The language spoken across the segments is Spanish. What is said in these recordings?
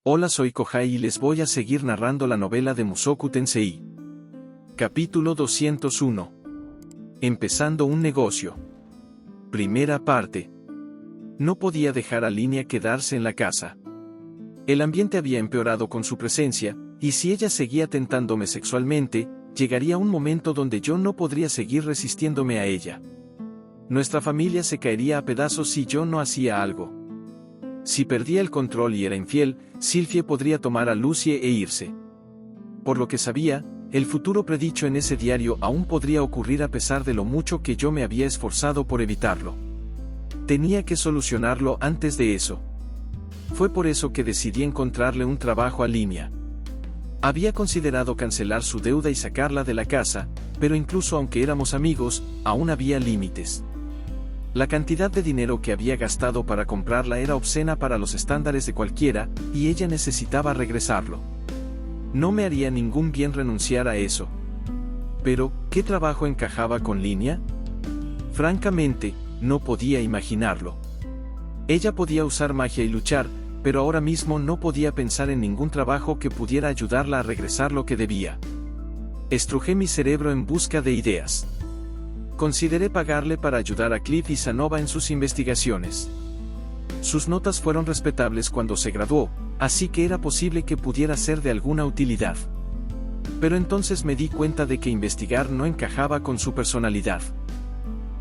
Hola, soy Kohai y les voy a seguir narrando la novela de Mushoku Tensei. Capítulo 201. Empezando un negocio. Primera parte. No podía dejar a Linia quedarse en la casa. El ambiente había empeorado con su presencia, y si ella seguía tentándome sexualmente, llegaría un momento donde yo no podría seguir resistiéndome a ella. Nuestra familia se caería a pedazos si yo no hacía algo. Si perdía el control y era infiel, Sylphie podría tomar a Lucie e irse. Por lo que sabía, el futuro predicho en ese diario aún podría ocurrir a pesar de lo mucho que yo me había esforzado por evitarlo. Tenía que solucionarlo antes de eso. Fue por eso que decidí encontrarle un trabajo a Linia. Había considerado cancelar su deuda y sacarla de la casa, pero incluso aunque éramos amigos, aún había límites. La cantidad de dinero que había gastado para comprarla era obscena para los estándares de cualquiera, y ella necesitaba regresarlo. No me haría ningún bien renunciar a eso. Pero, ¿qué trabajo encajaba con Linia? Francamente, no podía imaginarlo. Ella podía usar magia y luchar, pero ahora mismo no podía pensar en ningún trabajo que pudiera ayudarla a regresar lo que debía. Estrujé mi cerebro en busca de ideas. Consideré pagarle para ayudar a Cliff y Sanova en sus investigaciones. Sus notas fueron respetables cuando se graduó, así que era posible que pudiera ser de alguna utilidad. Pero entonces me di cuenta de que investigar no encajaba con su personalidad.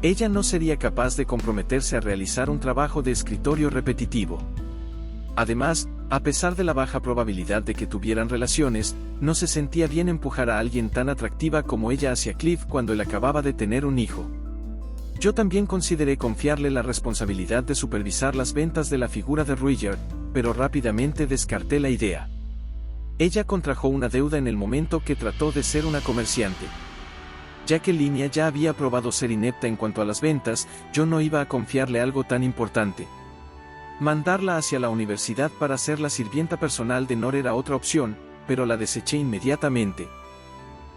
Ella no sería capaz de comprometerse a realizar un trabajo de escritorio repetitivo. Además, a pesar de la baja probabilidad de que tuvieran relaciones, no se sentía bien empujar a alguien tan atractiva como ella hacia Cliff cuando él acababa de tener un hijo. Yo también consideré confiarle la responsabilidad de supervisar las ventas de la figura de Ruijerd, pero rápidamente descarté la idea. Ella contrajo una deuda en el momento que trató de ser una comerciante. Ya que Linia ya había probado ser inepta en cuanto a las ventas, yo no iba a confiarle algo tan importante. Mandarla hacia la universidad para ser la sirvienta personal de Nor era otra opción, pero la deseché inmediatamente.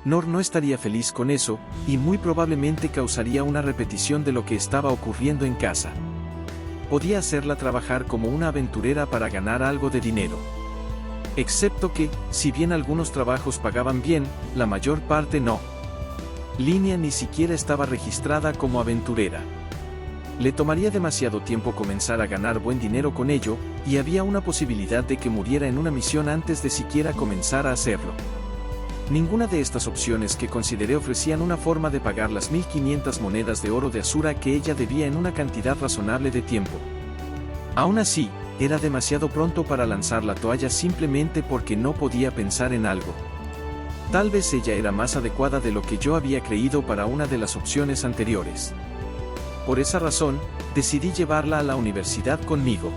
Nor no estaría feliz con eso, y muy probablemente causaría una repetición de lo que estaba ocurriendo en casa. Podía hacerla trabajar como una aventurera para ganar algo de dinero. Excepto que, si bien algunos trabajos pagaban bien, la mayor parte no. Linia ni siquiera estaba registrada como aventurera. Le tomaría demasiado tiempo comenzar a ganar buen dinero con ello, y había una posibilidad de que muriera en una misión antes de siquiera comenzar a hacerlo. Ninguna de estas opciones que consideré ofrecían una forma de pagar las 1500 monedas de oro de Asura que ella debía en una cantidad razonable de tiempo. Aún así, era demasiado pronto para lanzar la toalla simplemente porque no podía pensar en algo. Tal vez ella era más adecuada de lo que yo había creído para una de las opciones anteriores. Por esa razón, decidí llevarla a la universidad conmigo.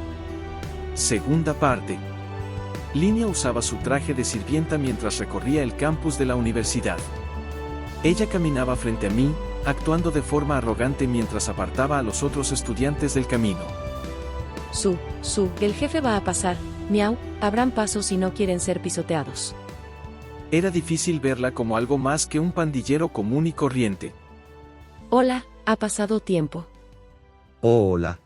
Segunda parte. Linia usaba su traje de sirvienta mientras recorría el campus de la universidad. Ella caminaba frente a mí, actuando de forma arrogante mientras apartaba a los otros estudiantes del camino. El jefe va a pasar, miau, abran paso si no quieren ser pisoteados. Era difícil verla como algo más que un pandillero común y corriente. Hola, ha pasado tiempo. Hola.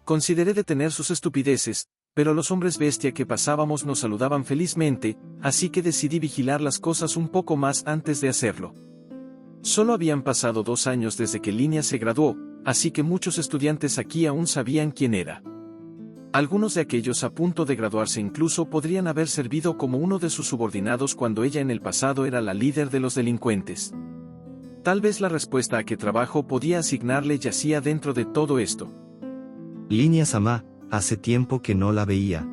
Consideré detener sus estupideces, pero los hombres bestia que pasábamos nos saludaban felizmente, así que decidí vigilar las cosas un poco más antes de hacerlo. Solo habían pasado 2 años desde que Linia se graduó, así que muchos estudiantes aquí aún sabían quién era. Algunos de aquellos a punto de graduarse incluso podrían haber servido como uno de sus subordinados cuando ella en el pasado era la líder de los delincuentes. Tal vez la respuesta a qué trabajo podía asignarle yacía dentro de todo esto. Linia-sama, hace tiempo que no la veía.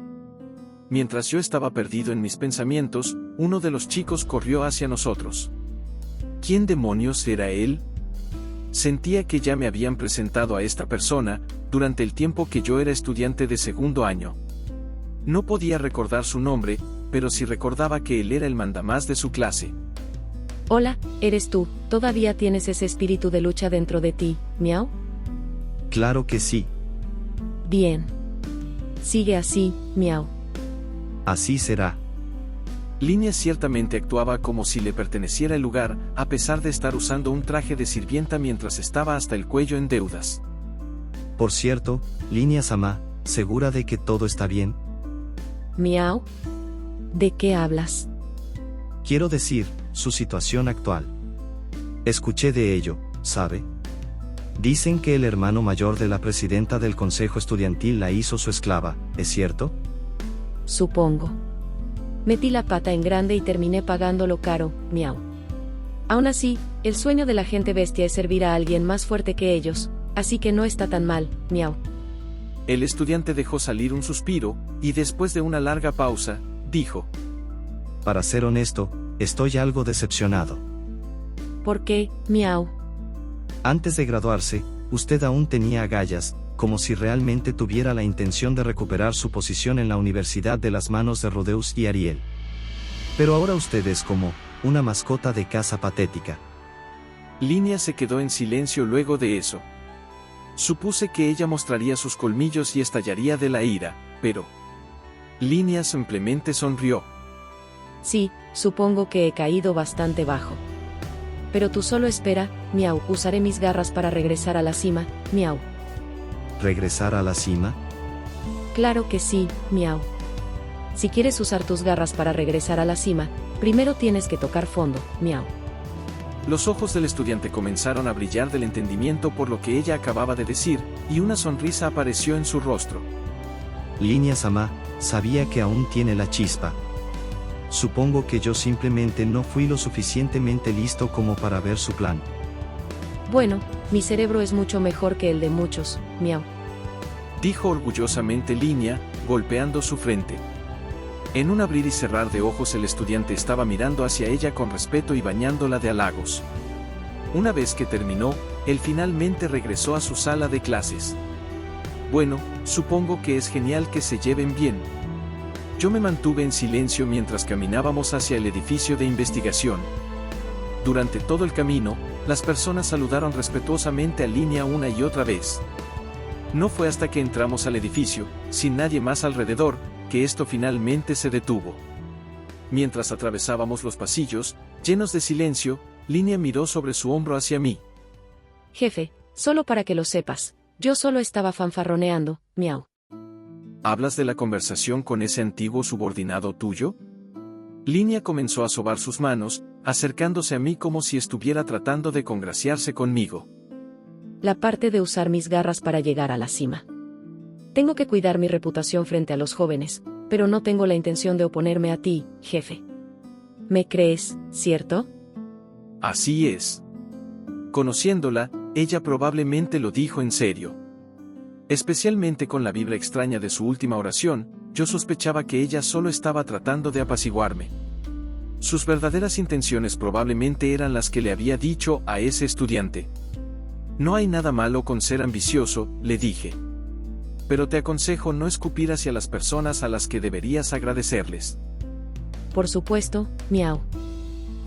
Mientras yo estaba perdido en mis pensamientos, uno de los chicos corrió hacia nosotros. ¿Quién demonios era él? Sentía que ya me habían presentado a esta persona, durante el tiempo que yo era estudiante de segundo año. No podía recordar su nombre, pero sí recordaba que él era el mandamás de su clase. Hola, ¿eres tú? ¿Todavía tienes ese espíritu de lucha dentro de ti, miau? Claro que sí. Bien. Sigue así, miau. Así será. Linia ciertamente actuaba como si le perteneciera el lugar, a pesar de estar usando un traje de sirvienta mientras estaba hasta el cuello en deudas. Por cierto, Linia-sama, ¿segura de que todo está bien? miau. ¿De qué hablas? Quiero decir, su situación actual. Escuché de ello, ¿sabe? Dicen que el hermano mayor de la presidenta del consejo estudiantil la hizo su esclava, ¿es cierto? Supongo. Metí la pata en grande y terminé pagándolo caro, miau. Aún así, el sueño de la gente bestia es servir a alguien más fuerte que ellos, así que no está tan mal, miau. El estudiante dejó salir un suspiro, y después de una larga pausa, dijo: Para ser honesto, estoy algo decepcionado. ¿Por qué, miau? Antes de graduarse, usted aún tenía agallas, como si realmente tuviera la intención de recuperar su posición en la universidad de las manos de Rudeus y Ariel. Pero ahora usted es como una mascota de casa patética. Linia se quedó en silencio luego de eso. Supuse que ella mostraría sus colmillos y estallaría de la ira, pero Linia simplemente sonrió. Sí, supongo que he caído bastante bajo. Pero tú solo espera, miau, usaré mis garras para regresar a la cima, miau. ¿Regresar a la cima? Claro que sí, miau. Si quieres usar tus garras para regresar a la cima, primero tienes que tocar fondo, miau. Los ojos del estudiante comenzaron a brillar del entendimiento por lo que ella acababa de decir, y una sonrisa apareció en su rostro. Linia-sama, sabía que aún tiene la chispa. Supongo que yo simplemente no fui lo suficientemente listo como para ver su plan. Bueno, mi cerebro es mucho mejor que el de muchos, miau. Dijo orgullosamente Linia, golpeando su frente. En un abrir y cerrar de ojos el estudiante estaba mirando hacia ella con respeto y bañándola de halagos. Una vez que terminó, él finalmente regresó a su sala de clases. Bueno, supongo que es genial que se lleven bien. Yo me mantuve en silencio mientras caminábamos hacia el edificio de investigación. Durante todo el camino, las personas saludaron respetuosamente a Linia una y otra vez. No fue hasta que entramos al edificio, sin nadie más alrededor, que esto finalmente se detuvo. Mientras atravesábamos los pasillos, llenos de silencio, Linia miró sobre su hombro hacia mí. Jefe, solo para que lo sepas, yo solo estaba fanfarroneando, miau. ¿Hablas de la conversación con ese antiguo subordinado tuyo? Linia comenzó a sobar sus manos, acercándose a mí como si estuviera tratando de congraciarse conmigo. La parte de usar mis garras para llegar a la cima. Tengo que cuidar mi reputación frente a los jóvenes, pero no tengo la intención de oponerme a ti, jefe. ¿Me crees, cierto? Así es. Conociéndola, ella probablemente lo dijo en serio. Especialmente con la vibra extraña de su última oración, yo sospechaba que ella solo estaba tratando de apaciguarme. Sus verdaderas intenciones probablemente eran las que le había dicho a ese estudiante. No hay nada malo con ser ambicioso, le dije. Pero te aconsejo no escupir hacia las personas a las que deberías agradecerles. Por supuesto, miau.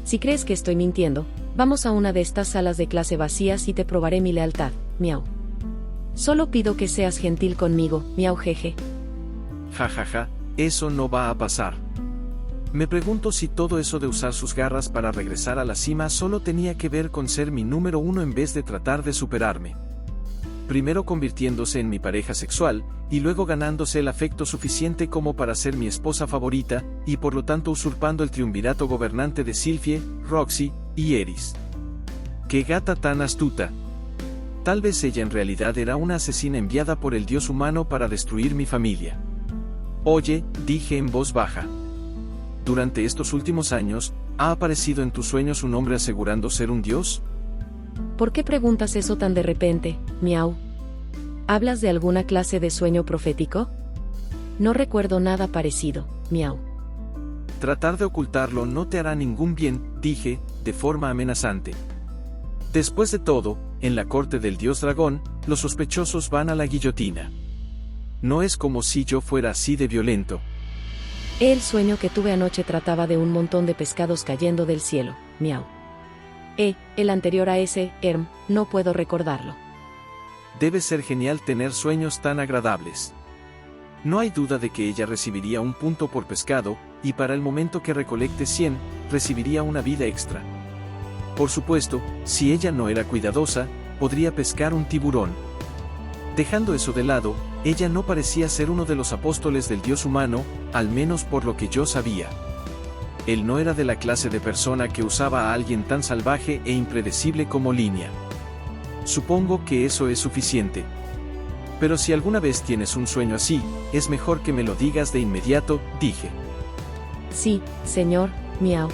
Si crees que estoy mintiendo, vamos a una de estas salas de clase vacías y te probaré mi lealtad, miau. Solo pido que seas gentil conmigo, miau jeje. Ja ja ja, eso no va a pasar. Me pregunto si todo eso de usar sus garras para regresar a la cima solo tenía que ver con ser mi número uno en vez de tratar de superarme. Primero convirtiéndose en mi pareja sexual, y luego ganándose el afecto suficiente como para ser mi esposa favorita, y por lo tanto usurpando el triunvirato gobernante de Sylphie, Roxy y Eris. ¡Qué gata tan astuta! Tal vez ella en realidad era una asesina enviada por el dios humano para destruir mi familia. Oye, dije en voz baja. Durante estos últimos años, ¿ha aparecido en tus sueños un hombre asegurando ser un dios? ¿Por qué preguntas eso tan de repente, miau? ¿Hablas de alguna clase de sueño profético? No recuerdo nada parecido, miau. Tratar de ocultarlo no te hará ningún bien, dije, de forma amenazante. Después de todo, en la corte del dios dragón, los sospechosos van a la guillotina. No es como si yo fuera así de violento. El sueño que tuve anoche trataba de un montón de pescados cayendo del cielo, miau. El anterior a ese, no puedo recordarlo. Debe ser genial tener sueños tan agradables. No hay duda de que ella recibiría un punto por pescado, y para el momento que recolecte 100, recibiría una vida extra. Por supuesto, si ella no era cuidadosa, podría pescar un tiburón. Dejando eso de lado, Ella no parecía ser uno de los apóstoles del dios humano, al menos por lo que yo sabía. Él no era de la clase de persona que usaba a alguien tan salvaje e impredecible como Linia. Supongo que eso es suficiente. Pero si alguna vez tienes un sueño así, es mejor que me lo digas de inmediato, dije. Sí, señor, miau.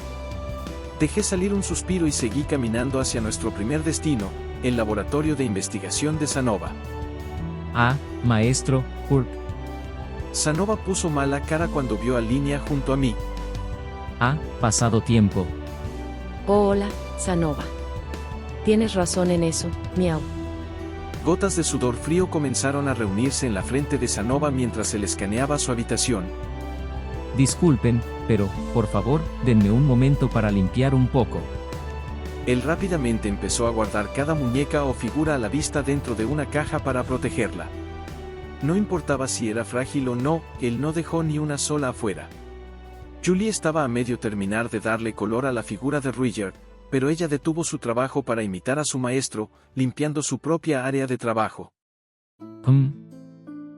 Dejé salir un suspiro y seguí caminando hacia nuestro primer destino, el laboratorio de investigación de Sanova. Ah, maestro, Urk. Sanova puso mala cara cuando vio a Linia junto a mí. Ha pasado tiempo. Oh, hola, Sanova. Tienes razón en eso, miau. Gotas de sudor frío comenzaron a reunirse en la frente de Sanova mientras él escaneaba su habitación. Disculpen, pero, por favor, denme un momento para limpiar un poco. Él rápidamente empezó a guardar cada muñeca o figura a la vista dentro de una caja para protegerla. No importaba si era frágil o no, él no dejó ni una sola afuera. Julie estaba a medio terminar de darle color a la figura de Ruiger, pero ella detuvo su trabajo para imitar a su maestro, limpiando su propia área de trabajo.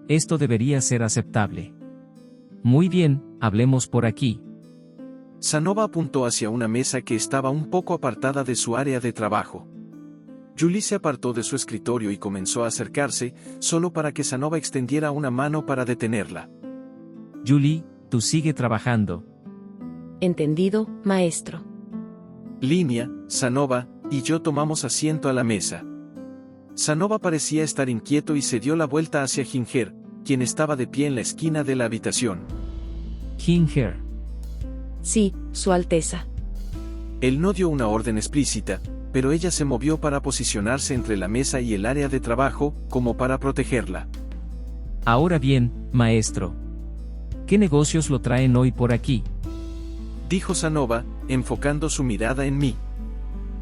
Esto debería ser aceptable. Muy bien, hablemos por aquí. Sanova apuntó hacia una mesa que estaba un poco apartada de su área de trabajo. Julie se apartó de su escritorio y comenzó a acercarse, solo para que Sanova extendiera una mano para detenerla. Julie, tú sigue trabajando. Entendido, maestro. Linia, Sanova y yo tomamos asiento a la mesa. Sanova parecía estar inquieto y se dio la vuelta hacia Ginger, quien estaba de pie en la esquina de la habitación. Ginger. Sí, Su Alteza. Él no dio una orden explícita, pero ella se movió para posicionarse entre la mesa y el área de trabajo, como para protegerla. Ahora bien, maestro. ¿Qué negocios lo traen hoy por aquí? Dijo Sanova, enfocando su mirada en mí.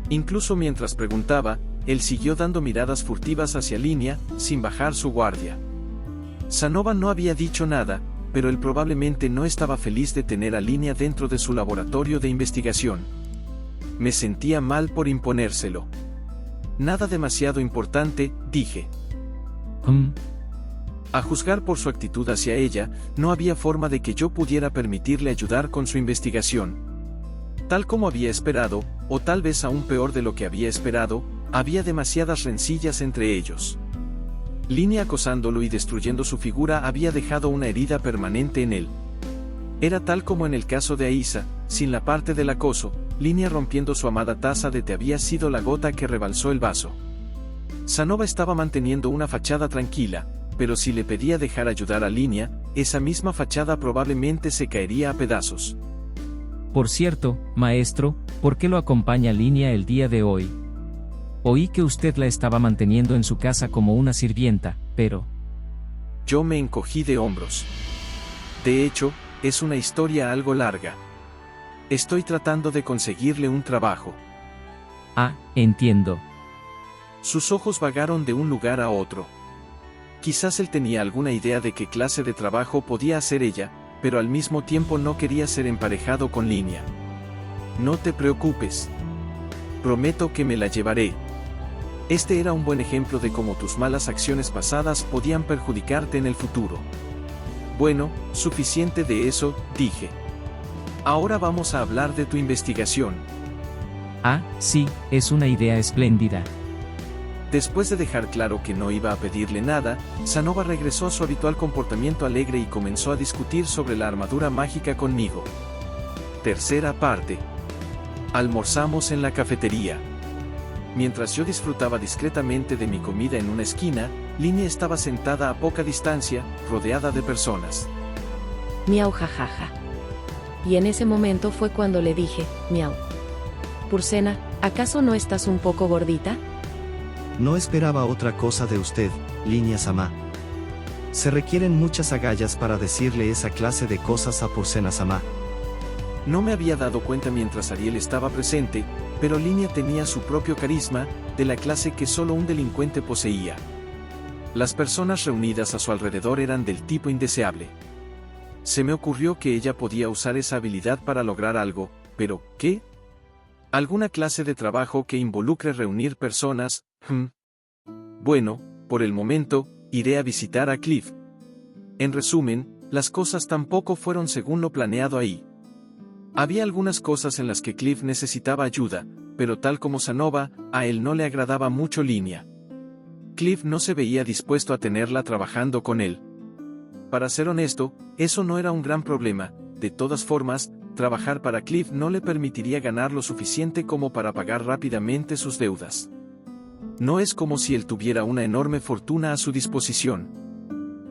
Incluso mientras preguntaba, él siguió dando miradas furtivas hacia Linia, sin bajar su guardia. Sanova no había dicho nada, pero él probablemente no estaba feliz de tener a Linia dentro de su laboratorio de investigación. Me sentía mal por imponérselo. Nada demasiado importante, dije. A juzgar por su actitud hacia ella, no había forma de que yo pudiera permitirle ayudar con su investigación. Tal como había esperado, o tal vez aún peor de lo que había esperado, había demasiadas rencillas entre ellos. Linia acosándolo y destruyendo su figura había dejado una herida permanente en él. Era tal como en el caso de Aisa, sin la parte del acoso, Linia rompiendo su amada taza de té había sido la gota que rebalsó el vaso. Sanova estaba manteniendo una fachada tranquila, pero si le pedía dejar ayudar a Linia, esa misma fachada probablemente se caería a pedazos. Por cierto, maestro, ¿por qué lo acompaña Linia el día de hoy? Oí que usted la estaba manteniendo en su casa como una sirvienta, pero... Yo me encogí de hombros. De hecho, es una historia algo larga. Estoy tratando de conseguirle un trabajo. Ah, entiendo. Sus ojos vagaron de un lugar a otro. Quizás él tenía alguna idea de qué clase de trabajo podía hacer ella, pero al mismo tiempo no quería ser emparejado con Linia. No te preocupes. Prometo que me la llevaré. Este era un buen ejemplo de cómo tus malas acciones pasadas podían perjudicarte en el futuro. Bueno, suficiente de eso, dije. Ahora vamos a hablar de tu investigación. Ah, sí, es una idea espléndida. Después de dejar claro que no iba a pedirle nada, Sanova regresó a su habitual comportamiento alegre y comenzó a discutir sobre la armadura mágica conmigo. Tercera parte. Almorzamos en la cafetería. Mientras yo disfrutaba discretamente de mi comida en una esquina, Linia estaba sentada a poca distancia, rodeada de personas. Miau jajaja. Y en ese momento fue cuando le dije, miau. Purcena, ¿acaso no estás un poco gordita? No esperaba otra cosa de usted, Linia-sama. Se requieren muchas agallas para decirle esa clase de cosas a Purcena-sama. No me había dado cuenta mientras Ariel estaba presente, pero Linia tenía su propio carisma, de la clase que solo un delincuente poseía. Las personas reunidas a su alrededor eran del tipo indeseable. Se me ocurrió que ella podía usar esa habilidad para lograr algo, pero, ¿qué? ¿Alguna clase de trabajo que involucre reunir personas? Bueno, por el momento, iré a visitar a Cliff. En resumen, las cosas tampoco fueron según lo planeado ahí. Había algunas cosas en las que Cliff necesitaba ayuda, pero tal como Sanova, a él no le agradaba mucho Línea. Cliff no se veía dispuesto a tenerla trabajando con él. Para ser honesto, eso no era un gran problema. De todas formas, trabajar para Cliff no le permitiría ganar lo suficiente como para pagar rápidamente sus deudas. No es como si él tuviera una enorme fortuna a su disposición.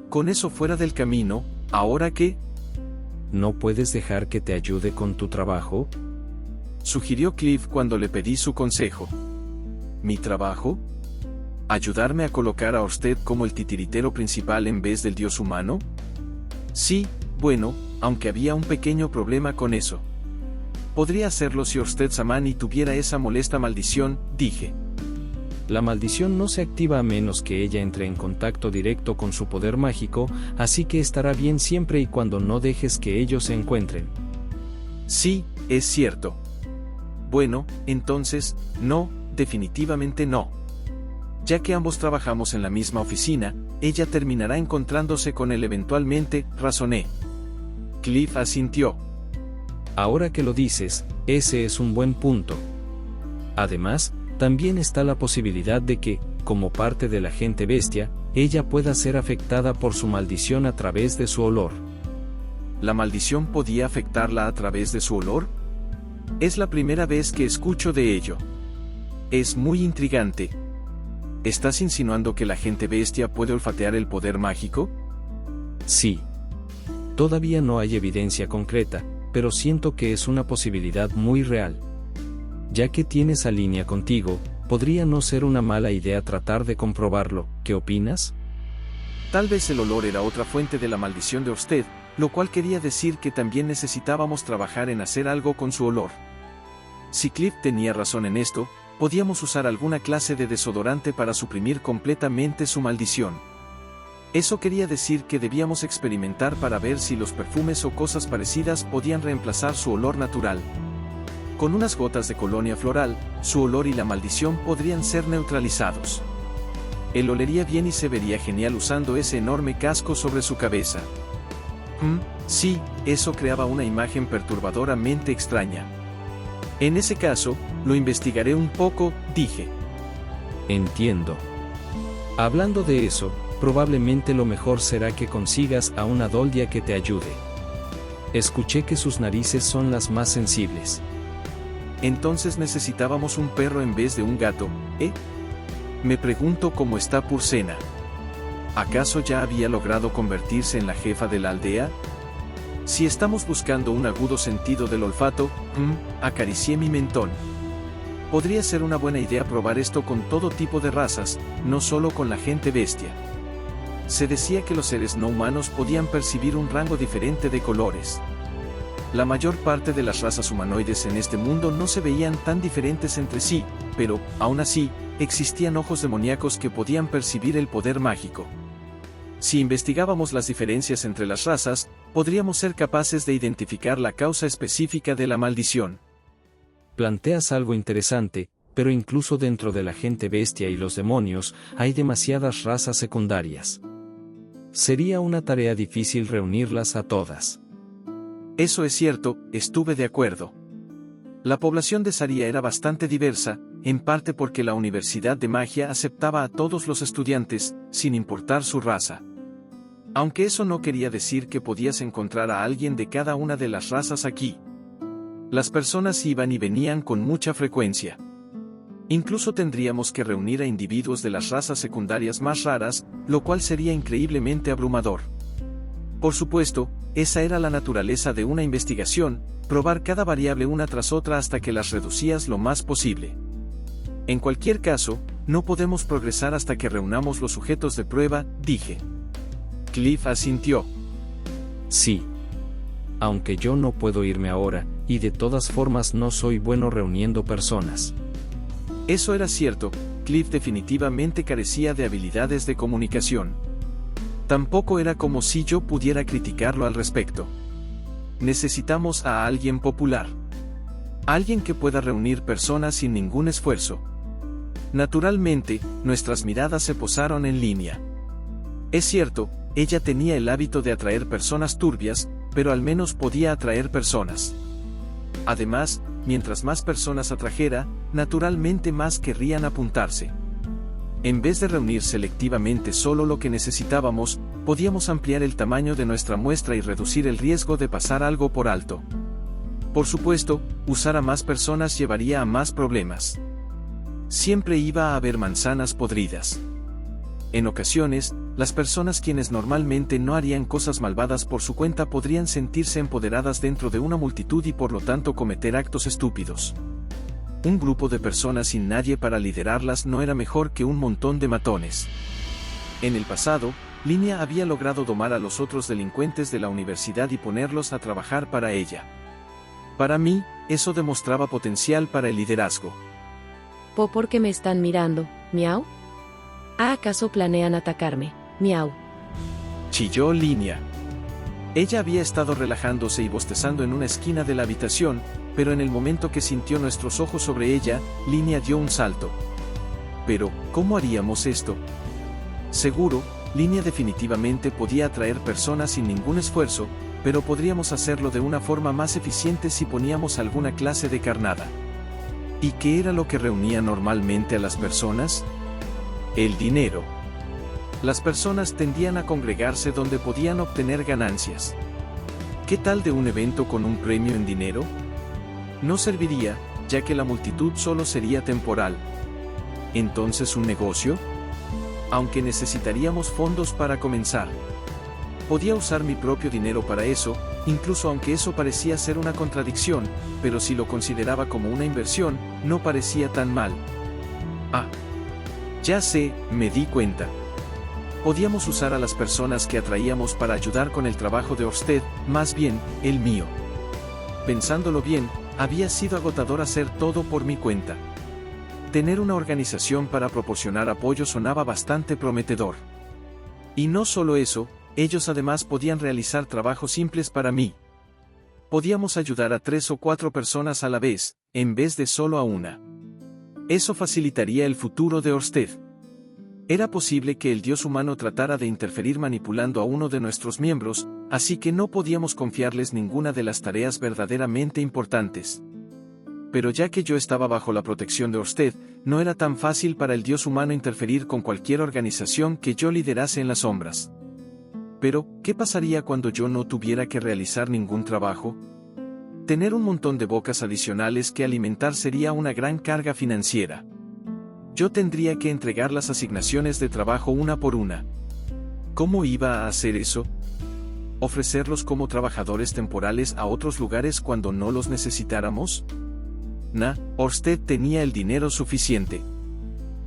Con eso fuera del camino, ¿ahora qué? ¿No puedes dejar que te ayude con tu trabajo?, sugirió Cliff cuando le pedí su consejo. ¿Mi trabajo? ¿Ayudarme a colocar a Orsted como el titiritero principal en vez del dios humano? Sí, bueno, aunque había un pequeño problema con eso. Podría hacerlo si Orsted Samani tuviera esa molesta maldición, dije. La maldición no se activa a menos que ella entre en contacto directo con su poder mágico, así que estará bien siempre y cuando no dejes que ellos se encuentren. Sí, es cierto. Bueno, entonces, no, definitivamente no. Ya que ambos trabajamos en la misma oficina, ella terminará encontrándose con él eventualmente, razoné. Cliff asintió. Ahora que lo dices, ese es un buen punto. Además, también está la posibilidad de que, como parte de la gente bestia, ella pueda ser afectada por su maldición a través de su olor. ¿La maldición podía afectarla a través de su olor? Es la primera vez que escucho de ello. Es muy intrigante. ¿Estás insinuando que la gente bestia puede olfatear el poder mágico? Sí. Todavía no hay evidencia concreta, pero siento que es una posibilidad muy real. Ya que tienes a Línea contigo, podría no ser una mala idea tratar de comprobarlo. ¿Qué opinas? Tal vez el olor era otra fuente de la maldición de Orsted, lo cual quería decir que también necesitábamos trabajar en hacer algo con su olor. Si Cliff tenía razón en esto, podíamos usar alguna clase de desodorante para suprimir completamente su maldición. Eso quería decir que debíamos experimentar para ver si los perfumes o cosas parecidas podían reemplazar su olor natural. Con unas gotas de colonia floral, su olor y la maldición podrían ser neutralizados. Él olería bien y se vería genial usando ese enorme casco sobre su cabeza. Sí, eso creaba una imagen perturbadoramente extraña. En ese caso, lo investigaré un poco, dije. Entiendo. Hablando de eso, probablemente lo mejor será que consigas a una Doldia que te ayude. Escuché que sus narices son las más sensibles. Entonces necesitábamos un perro en vez de un gato, ¿eh? Me pregunto cómo está Pursena. ¿Acaso ya había logrado convertirse en la jefa de la aldea? Si estamos buscando un agudo sentido del olfato, acaricié mi mentón. Podría ser una buena idea probar esto con todo tipo de razas, no solo con la gente bestia. Se decía que los seres no humanos podían percibir un rango diferente de colores. La mayor parte de las razas humanoides en este mundo no se veían tan diferentes entre sí, pero, aún así, existían ojos demoníacos que podían percibir el poder mágico. Si investigábamos las diferencias entre las razas, podríamos ser capaces de identificar la causa específica de la maldición. Planteas algo interesante, pero incluso dentro de la gente bestia y los demonios, hay demasiadas razas secundarias. Sería una tarea difícil reunirlas a todas. Eso es cierto, estuve de acuerdo. La población de Saria era bastante diversa, en parte porque la Universidad de Magia aceptaba a todos los estudiantes, sin importar su raza. Aunque eso no quería decir que podías encontrar a alguien de cada una de las razas aquí. Las personas iban y venían con mucha frecuencia. Incluso tendríamos que reunir a individuos de las razas secundarias más raras, lo cual sería increíblemente abrumador. Por supuesto, esa era la naturaleza de una investigación, probar cada variable una tras otra hasta que las reducías lo más posible. En cualquier caso, no podemos progresar hasta que reunamos los sujetos de prueba, dije. Cliff asintió. Sí. Aunque yo no puedo irme ahora, y de todas formas no soy bueno reuniendo personas. Eso era cierto, Cliff definitivamente carecía de habilidades de comunicación. Tampoco era como si yo pudiera criticarlo al respecto. Necesitamos a alguien popular. Alguien que pueda reunir personas sin ningún esfuerzo. Naturalmente, nuestras miradas se posaron en Línea. Es cierto, ella tenía el hábito de atraer personas turbias, pero al menos podía atraer personas. Además, mientras más personas atrajera, naturalmente más querrían apuntarse. En vez de reunir selectivamente solo lo que necesitábamos, podíamos ampliar el tamaño de nuestra muestra y reducir el riesgo de pasar algo por alto. Por supuesto, usar a más personas llevaría a más problemas. Siempre iba a haber manzanas podridas. En ocasiones, las personas quienes normalmente no harían cosas malvadas por su cuenta podrían sentirse empoderadas dentro de una multitud y por lo tanto cometer actos estúpidos. Un grupo de personas sin nadie para liderarlas no era mejor que un montón de matones. En el pasado, Linia había logrado domar a los otros delincuentes de la universidad y ponerlos a trabajar para ella. Para mí, eso demostraba potencial para el liderazgo. ¿Por qué me están mirando, miau? ¿Acaso planean atacarme, miau? Chilló Linia. Ella había estado relajándose y bostezando en una esquina de la habitación, pero en el momento que sintió nuestros ojos sobre ella, Linia dio un salto. Pero, ¿cómo haríamos esto? Seguro, Linia definitivamente podía atraer personas sin ningún esfuerzo, pero podríamos hacerlo de una forma más eficiente si poníamos alguna clase de carnada. ¿Y qué era lo que reunía normalmente a las personas? El dinero. Las personas tendían a congregarse donde podían obtener ganancias. ¿Qué tal de un evento con un premio en dinero? No serviría, ya que la multitud solo sería temporal. ¿Entonces un negocio? Aunque necesitaríamos fondos para comenzar. Podía usar mi propio dinero para eso, incluso aunque eso parecía ser una contradicción, pero si lo consideraba como una inversión, no parecía tan mal. Ah. Ya sé, me di cuenta. Podíamos usar a las personas que atraíamos para ayudar con el trabajo de Orsted, más bien, el mío. Pensándolo bien, había sido agotador hacer todo por mi cuenta. Tener una organización para proporcionar apoyo sonaba bastante prometedor. Y no solo eso, ellos además podían realizar trabajos simples para mí. Podíamos ayudar a 3 o 4 personas a la vez, en vez de solo a una. Eso facilitaría el futuro de Orsted. Era posible que el dios humano tratara de interferir manipulando a uno de nuestros miembros, así que no podíamos confiarles ninguna de las tareas verdaderamente importantes. Pero ya que yo estaba bajo la protección de Orsted, no era tan fácil para el dios humano interferir con cualquier organización que yo liderase en las sombras. Pero, ¿qué pasaría cuando yo no tuviera que realizar ningún trabajo? Tener un montón de bocas adicionales que alimentar sería una gran carga financiera. Yo tendría que entregar las asignaciones de trabajo una por una. ¿Cómo iba a hacer eso? ¿Ofrecerlos como trabajadores temporales a otros lugares cuando no los necesitáramos? Orsted tenía el dinero suficiente.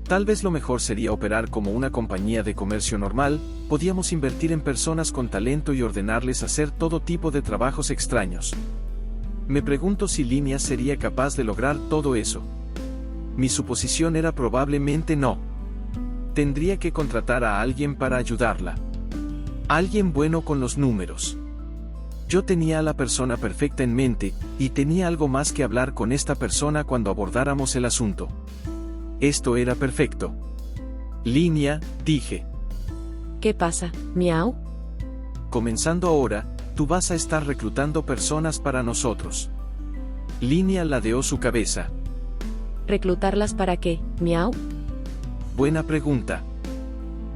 Tal vez lo mejor sería operar como una compañía de comercio normal, podíamos invertir en personas con talento y ordenarles hacer todo tipo de trabajos extraños. Me pregunto si Linia sería capaz de lograr todo eso. Mi suposición era probablemente no. Tendría que contratar a alguien para ayudarla. Alguien bueno con los números. Yo tenía a la persona perfecta en mente, y tenía algo más que hablar con esta persona cuando abordáramos el asunto. Esto era perfecto. Linia, dije. ¿Qué pasa, miau? Comenzando ahora, tú vas a estar reclutando personas para nosotros. Linia ladeó su cabeza. ¿Reclutarlas para qué, miau? Buena pregunta.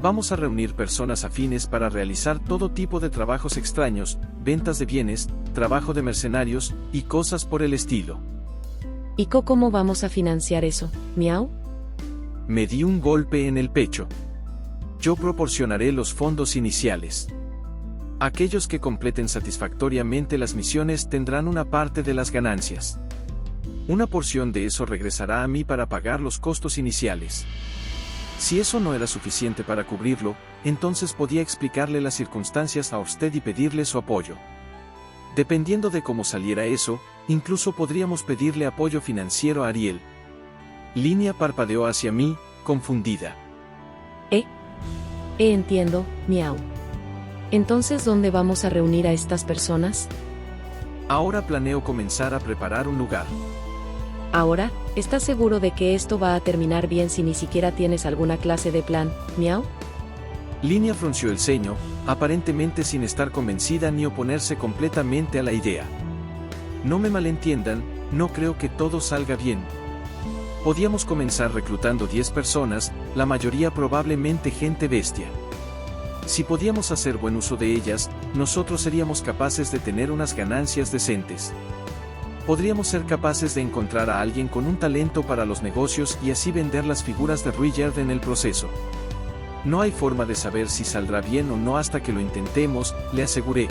Vamos a reunir personas afines para realizar todo tipo de trabajos extraños, ventas de bienes, trabajo de mercenarios, y cosas por el estilo. ¿Y cómo vamos a financiar eso, miau? Me di un golpe en el pecho. Yo proporcionaré los fondos iniciales. Aquellos que completen satisfactoriamente las misiones tendrán una parte de las ganancias. Una porción de eso regresará a mí para pagar los costos iniciales. Si eso no era suficiente para cubrirlo, entonces podía explicarle las circunstancias a Orsted y pedirle su apoyo. Dependiendo de cómo saliera eso, incluso podríamos pedirle apoyo financiero a Ariel. Linia parpadeó hacia mí, confundida. Entiendo, miau. Entonces, ¿dónde vamos a reunir a estas personas? Ahora planeo comenzar a preparar un lugar. Ahora, ¿estás seguro de que esto va a terminar bien si ni siquiera tienes alguna clase de plan, miau? Línea frunció el ceño, aparentemente sin estar convencida ni oponerse completamente a la idea. No me malentiendan, no creo que todo salga bien. Podíamos comenzar reclutando 10 personas, la mayoría probablemente gente bestia. Si podíamos hacer buen uso de ellas, nosotros seríamos capaces de tener unas ganancias decentes. Podríamos ser capaces de encontrar a alguien con un talento para los negocios y así vender las figuras de Rudyard en el proceso. No hay forma de saber si saldrá bien o no hasta que lo intentemos, le aseguré.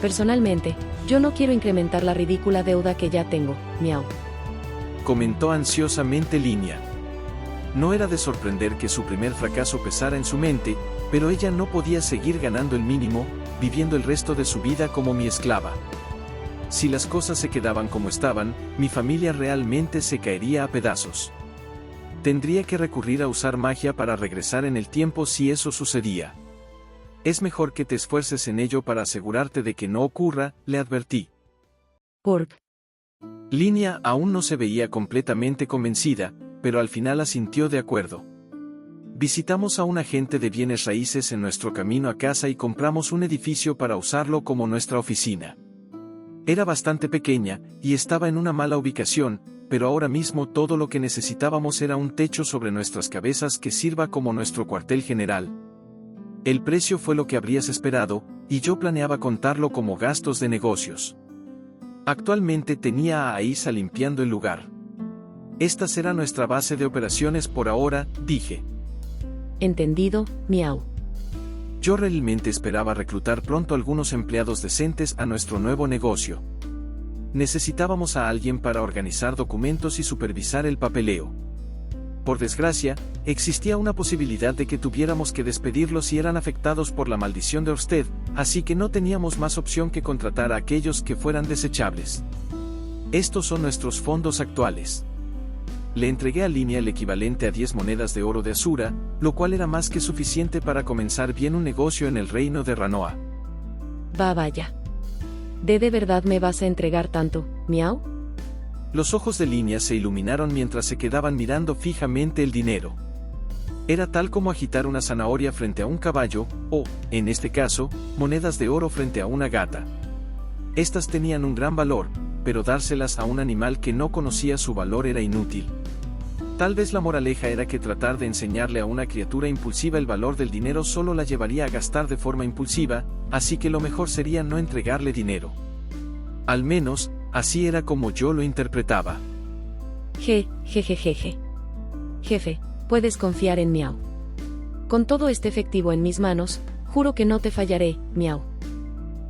Personalmente, yo no quiero incrementar la ridícula deuda que ya tengo, miau. Comentó ansiosamente Línea. No era de sorprender que su primer fracaso pesara en su mente, pero ella no podía seguir ganando el mínimo, viviendo el resto de su vida como mi esclava. Si las cosas se quedaban como estaban, mi familia realmente se caería a pedazos. Tendría que recurrir a usar magia para regresar en el tiempo si eso sucedía. Es mejor que te esfuerces en ello para asegurarte de que no ocurra, le advertí. Por... Línea aún no se veía completamente convencida, pero al final asintió de acuerdo. Visitamos a un agente de bienes raíces en nuestro camino a casa y compramos un edificio para usarlo como nuestra oficina. Era bastante pequeña, y estaba en una mala ubicación, pero ahora mismo todo lo que necesitábamos era un techo sobre nuestras cabezas que sirva como nuestro cuartel general. El precio fue lo que habrías esperado, y yo planeaba contarlo como gastos de negocios. Actualmente tenía a Aisa limpiando el lugar. Esta será nuestra base de operaciones por ahora, dije. Entendido, miau. Yo realmente esperaba reclutar pronto algunos empleados decentes a nuestro nuevo negocio. Necesitábamos a alguien para organizar documentos y supervisar el papeleo. Por desgracia, existía una posibilidad de que tuviéramos que despedirlos si eran afectados por la maldición de Orsted, así que no teníamos más opción que contratar a aquellos que fueran desechables. Estos son nuestros fondos actuales. Le entregué a Línea el equivalente a 10 monedas de oro de Asura, lo cual era más que suficiente para comenzar bien un negocio en el reino de Ranoa. Vaya. ¿De verdad me vas a entregar tanto, miau? Los ojos de Línea se iluminaron mientras se quedaban mirando fijamente el dinero. Era tal como agitar una zanahoria frente a un caballo, o, en este caso, monedas de oro frente a una gata. Estas tenían un gran valor, pero dárselas a un animal que no conocía su valor era inútil. Tal vez la moraleja era que tratar de enseñarle a una criatura impulsiva el valor del dinero solo la llevaría a gastar de forma impulsiva, así que lo mejor sería no entregarle dinero. Al menos, así era como yo lo interpretaba. Jefe, puedes confiar en miau. Con todo este efectivo en mis manos, juro que no te fallaré, miau.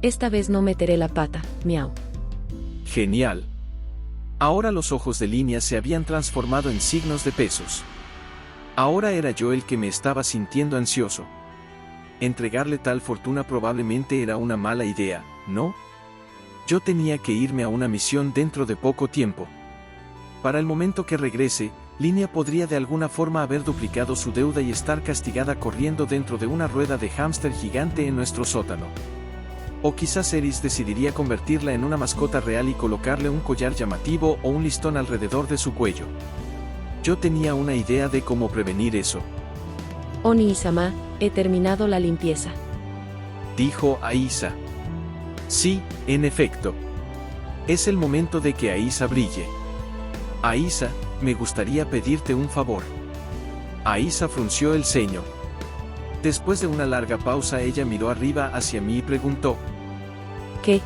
Esta vez no meteré la pata, miau. Genial. Ahora los ojos de Línea se habían transformado en signos de pesos. Ahora era yo el que me estaba sintiendo ansioso. Entregarle tal fortuna probablemente era una mala idea, ¿no? Yo tenía que irme a una misión dentro de poco tiempo. Para el momento que regrese, Línea podría de alguna forma haber duplicado su deuda y estar castigada corriendo dentro de una rueda de hámster gigante en nuestro sótano. O quizás Eris decidiría convertirla en una mascota real y colocarle un collar llamativo o un listón alrededor de su cuello. Yo tenía una idea de cómo prevenir eso. Oni-sama, he terminado la limpieza. Dijo Aisa. Sí, en efecto. Es el momento de que Aisa brille. Aisa, me gustaría pedirte un favor. Aisa frunció el ceño. Después de una larga pausa ella miró arriba hacia mí y preguntó. ¿Qué?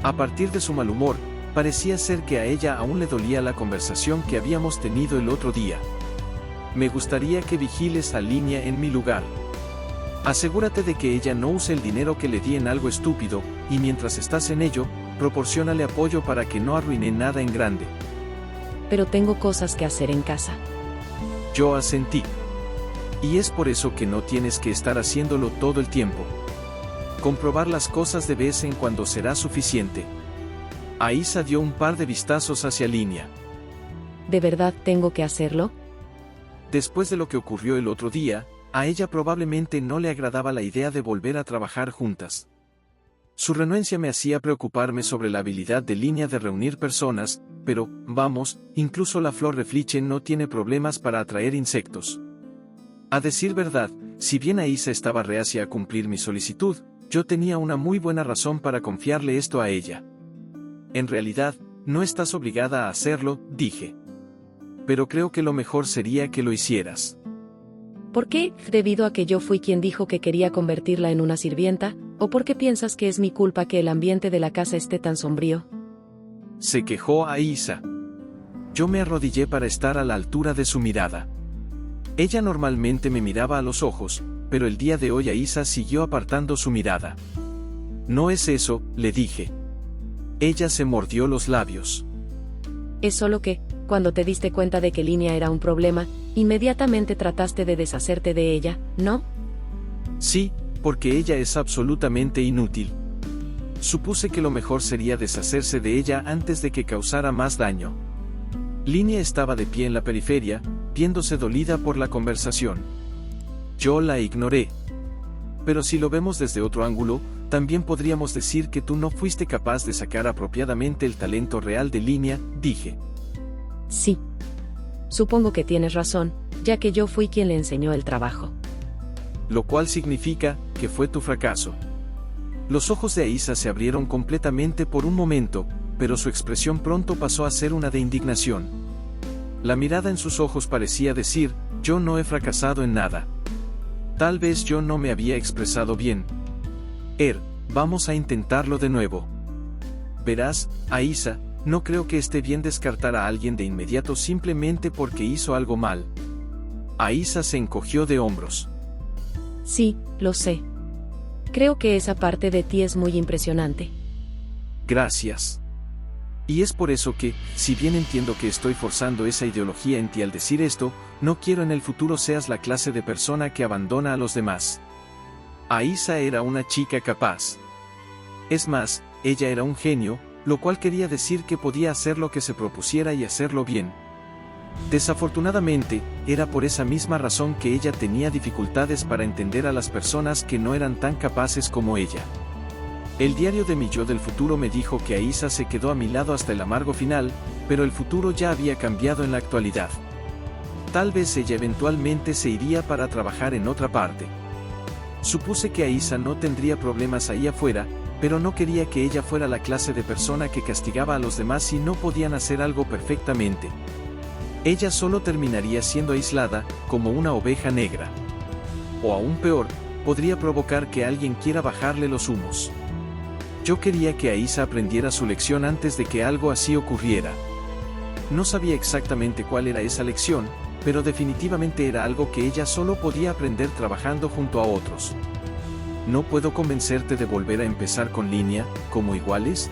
A partir de su mal humor, parecía ser que a ella aún le dolía la conversación que habíamos tenido el otro día. Me gustaría que vigiles a Línea en mi lugar. Asegúrate de que ella no use el dinero que le di en algo estúpido, y mientras estás en ello, proporciónale apoyo para que no arruine nada en grande. Pero tengo cosas que hacer en casa. Yo asentí. Y es por eso que no tienes que estar haciéndolo todo el tiempo. Comprobar las cosas de vez en cuando será suficiente. Aisa dio un par de vistazos hacia Línea. ¿De verdad tengo que hacerlo? Después de lo que ocurrió el otro día, a ella probablemente no le agradaba la idea de volver a trabajar juntas. Su renuencia me hacía preocuparme sobre la habilidad de Línea de reunir personas, pero, vamos, incluso la flor de Fliche no tiene problemas para atraer insectos. A decir verdad, Si bien Aisa estaba reacia a cumplir mi solicitud, yo tenía una muy buena razón para confiarle esto a ella. En realidad, no estás obligada a hacerlo, dije. Pero creo que lo mejor sería que lo hicieras. ¿Por qué? ¿Debido a que yo fui quien dijo que quería convertirla en una sirvienta? ¿O por qué piensas que es mi culpa que el ambiente de la casa esté tan sombrío? Se quejó Aisa. Yo me arrodillé para estar a la altura de su mirada. Ella normalmente me miraba a los ojos, pero el día de hoy Aisa siguió apartando su mirada. No es eso, le dije. Ella se mordió los labios. Es solo que, cuando te diste cuenta de que Línea era un problema, inmediatamente trataste de deshacerte de ella, ¿no? Sí, porque ella es absolutamente inútil. Supuse que lo mejor sería deshacerse de ella antes de que causara más daño. Línea estaba de pie en la periferia, viéndose dolida por la conversación. Yo la ignoré. Pero si lo vemos desde otro ángulo, también podríamos decir que tú no fuiste capaz de sacar apropiadamente el talento real de Línea, dije. Sí. Supongo que tienes razón, ya que yo fui quien le enseñó el trabajo. Lo cual significa que fue tu fracaso. Los ojos de Aisa se abrieron completamente por un momento, pero su expresión pronto pasó a ser una de indignación. La mirada en sus ojos parecía decir, yo no he fracasado en nada. Tal vez yo no me había expresado bien. Vamos a intentarlo de nuevo. Verás, Aisa, no creo que esté bien descartar a alguien de inmediato simplemente porque hizo algo mal. Aisa se encogió de hombros. Sí, lo sé. Creo que esa parte de ti es muy impresionante. Gracias. Y es por eso que, si bien entiendo que estoy forzando esa ideología en ti al decir esto, no quiero en el futuro seas la clase de persona que abandona a los demás. Aisa era una chica capaz. Es más, ella era un genio, lo cual quería decir que podía hacer lo que se propusiera y hacerlo bien. Desafortunadamente, era por esa misma razón que ella tenía dificultades para entender a las personas que no eran tan capaces como ella. El diario de mi yo del futuro me dijo que Aisa se quedó a mi lado hasta el amargo final, pero el futuro ya había cambiado en la actualidad. Tal vez ella eventualmente se iría para trabajar en otra parte. Supuse que Aisa no tendría problemas ahí afuera, pero no quería que ella fuera la clase de persona que castigaba a los demás si no podían hacer algo perfectamente. Ella solo terminaría siendo aislada, como una oveja negra. O aún peor, podría provocar que alguien quiera bajarle los humos. Yo quería que Aisa aprendiera su lección antes de que algo así ocurriera. No sabía exactamente cuál era esa lección, pero definitivamente era algo que ella solo podía aprender trabajando junto a otros. ¿No puedo convencerte de volver a empezar con Línea, como iguales?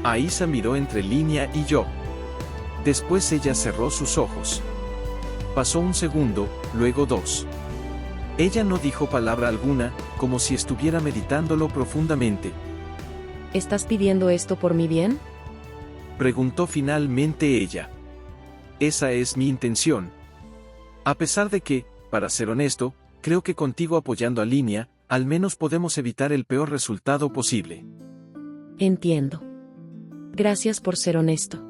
Aisa miró entre Línea y yo. Después ella cerró sus ojos. Pasó un segundo, luego dos. Ella no dijo palabra alguna, como si estuviera meditándolo profundamente. ¿Estás pidiendo esto por mi bien? Preguntó finalmente ella. Esa es mi intención. A pesar de que, para ser honesto, creo que contigo apoyando a Línea, al menos podemos evitar el peor resultado posible. Entiendo. Gracias por ser honesto.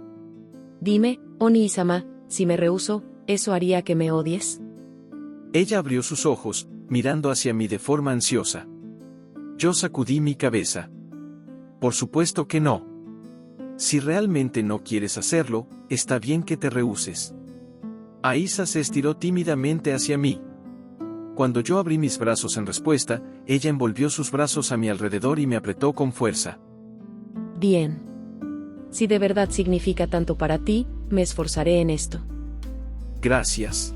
Dime, Oni-sama, si me rehúso, ¿eso haría que me odies? Ella abrió sus ojos, mirando hacia mí de forma ansiosa. Yo sacudí mi cabeza. Por supuesto que no. Si realmente no quieres hacerlo, está bien que te rehúses. Aisa se estiró tímidamente hacia mí. Cuando yo abrí mis brazos en respuesta, ella envolvió sus brazos a mi alrededor y me apretó con fuerza. Bien. Si de verdad significa tanto para ti, me esforzaré en esto. Gracias.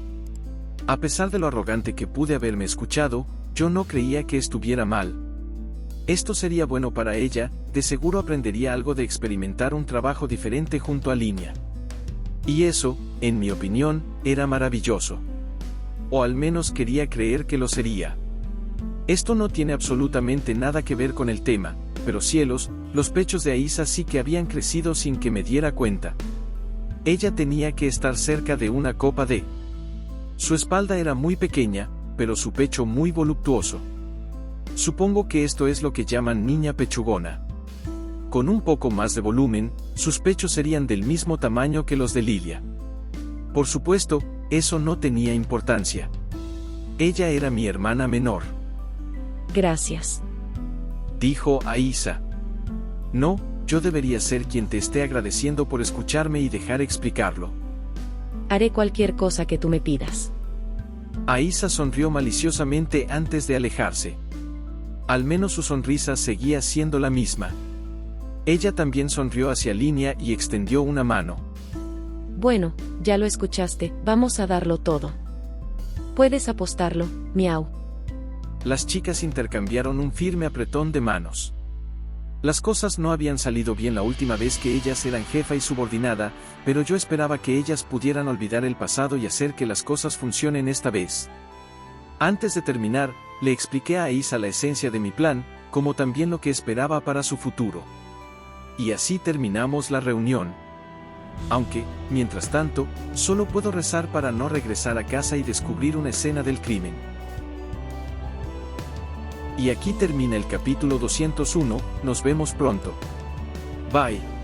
A pesar de lo arrogante que pude haberme escuchado, yo no creía que estuviera mal. Esto sería bueno para ella, de seguro aprendería algo de experimentar un trabajo diferente junto a Línea. Y eso, en mi opinión, era maravilloso. O al menos quería creer que lo sería. Esto no tiene absolutamente nada que ver con el tema, pero cielos, los pechos de Aisa sí que habían crecido sin que me diera cuenta. Ella tenía que estar cerca de una copa de... Su espalda era muy pequeña, pero su pecho muy voluptuoso. Supongo que esto es lo que llaman niña pechugona. Con un poco más de volumen, sus pechos serían del mismo tamaño que los de Lilia. Por supuesto, eso no tenía importancia. Ella era mi hermana menor, Gracias. dijo Aisa. No, yo debería ser quien te esté agradeciendo por escucharme y dejar explicarlo. Haré cualquier cosa que tú me pidas. Aisa sonrió maliciosamente antes de alejarse. Al menos su sonrisa seguía siendo la misma. Ella también sonrió hacia Linia y extendió una mano. Bueno, ya lo escuchaste, vamos a darlo todo. Puedes apostarlo, miau. Las chicas intercambiaron un firme apretón de manos. Las cosas no habían salido bien la última vez que ellas eran jefa y subordinada, pero yo esperaba que ellas pudieran olvidar el pasado y hacer que las cosas funcionen esta vez. Antes de terminar, le expliqué a Aisa la esencia de mi plan, como también lo que esperaba para su futuro. Y así terminamos la reunión. Aunque, mientras tanto, solo puedo rezar para no regresar a casa y descubrir una escena del crimen. Y aquí termina el capítulo 201, nos vemos pronto. Bye.